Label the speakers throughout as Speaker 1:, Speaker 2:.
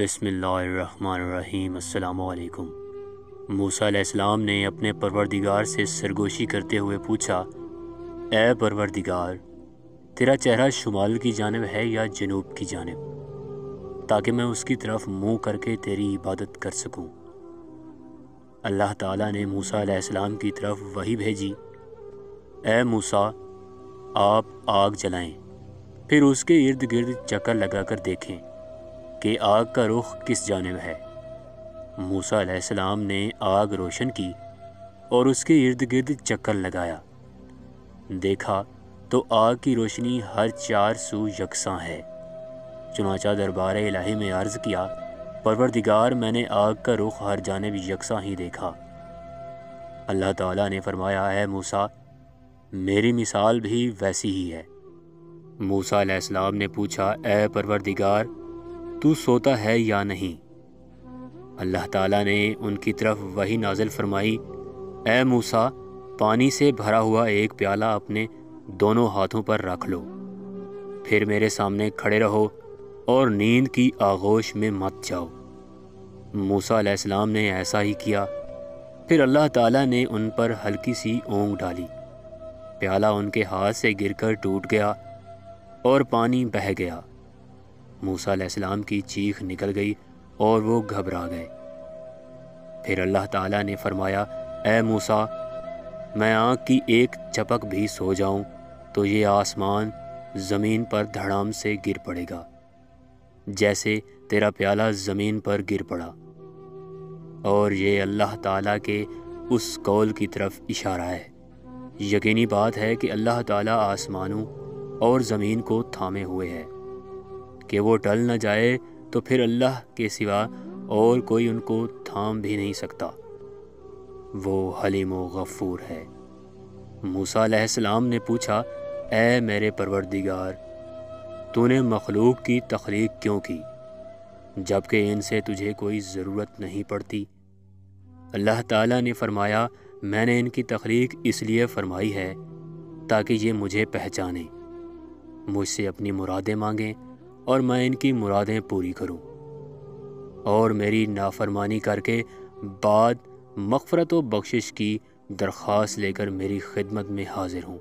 Speaker 1: बिस्मिल्लाहिर्रहमानिर्रहीम। अस्सलामु अलैकुम। मूसा अलैहिस्सलाम ने अपने परवरदिगार से सरगोशी करते हुए पूछा, ए परवरदिगार, तेरा चेहरा शुमाल की जानिब है या जनूब की जानिब, ताकि मैं उसकी तरफ मुंह करके तेरी इबादत कर सकूं। अल्लाह ताला ने मूसा अलैहिस्सलाम की तरफ वही भेजी, ए मूसा, आप आग जलाएं, फिर उसके इर्द गिर्द चक्कर लगाकर देखें कि आग का रुख किस जानिब है। मूसा अलैहिस्सलाम ने आग रोशन की और उसके इर्द गिर्द चक्कर लगाया। देखा तो आग की रोशनी हर चार सू यकसां है। चुनांचा दरबार इलाही में अर्ज़ किया, परवरदिगार, मैंने आग का रुख हर जानिब यकसां ही देखा। अल्लाह ताला ने फरमाया, है मूसा, मेरी मिसाल भी वैसी ही है। मूसा अलैहिस्सलाम ने पूछा, ए परवरदिगार, तू सोता है या नहीं? अल्लाह ताला ने उनकी तरफ वही नाज़िल फरमाई, ए मूसा, पानी से भरा हुआ एक प्याला अपने दोनों हाथों पर रख लो, फिर मेरे सामने खड़े रहो और नींद की आगोश में मत जाओ। मूसा अलैहिस्सलाम ने ऐसा ही किया। फिर अल्लाह ताला ने उन पर हल्की सी ओंग डाली, प्याला उनके हाथ से गिरकर टूट गया और पानी बह गया। मूसा अलैहिस्सलाम की चीख निकल गई और वो घबरा गए। फिर अल्लाह ताला ने फरमाया, ए मूसा, मैं आँख की एक झपक भी सो जाऊं तो ये आसमान ज़मीन पर धड़ाम से गिर पड़ेगा, जैसे तेरा प्याला ज़मीन पर गिर पड़ा। और ये अल्लाह ताला के उस कौल की तरफ इशारा है। यकीनी बात है कि अल्लाह ताला आसमानों और ज़मीन को थामे हुए है कि वो टल न जाए, तो फिर अल्लाह के सिवा और कोई उनको थाम भी नहीं सकता। वो हलीम व गफ़ूर है। मूसा अलैहिस्सलाम ने पूछा, ए मेरे परवरदिगार, तूने मखलूक की तख्लीक क्यों की, जबकि इनसे तुझे कोई ज़रूरत नहीं पड़ती? अल्लाह ताला ने फरमाया, मैंने इनकी तख्लीक इसलिए फरमाई है ताकि ये मुझे पहचानें, मुझसे अपनी मुरादें मांगें और मैं इनकी मुरादें पूरी करूं, और मेरी नाफरमानी करके बाद मग़फ़िरत व बख्शिश की दरख्वास्त लेकर मेरी खिदमत में हाजिर हूँ,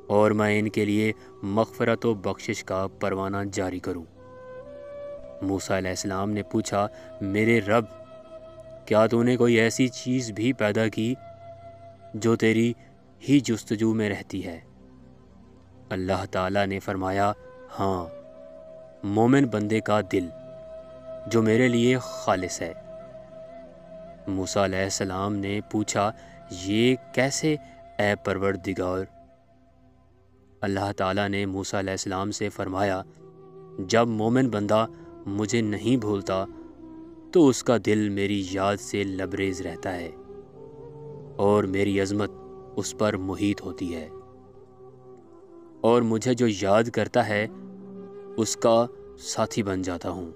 Speaker 1: और मैं इनके लिए मग़फ़िरत व बख्शिश का परवाना जारी करूँ। मूसा अलैहिस्सलाम ने पूछा, मेरे रब, क्या तूने कोई ऐसी चीज़ भी पैदा की जो तेरी ही जुस्तजू में रहती है? अल्लाह ताला ने फरमाया, हाँ, मोमिन बंदे का दिल जो मेरे लिए खालिस है। मूसा अलैहिस्सलाम ने पूछा, ये कैसे ए परवरदिगार? अल्लाह ताला ने मूसा अलैहिस्सलाम से फरमाया, जब मोमिन बंदा मुझे नहीं भूलता तो उसका दिल मेरी याद से लबरेज रहता है और मेरी अज़मत उस पर मुहीत होती है, और मुझे जो याद करता है उसका साथी बन जाता हूँ।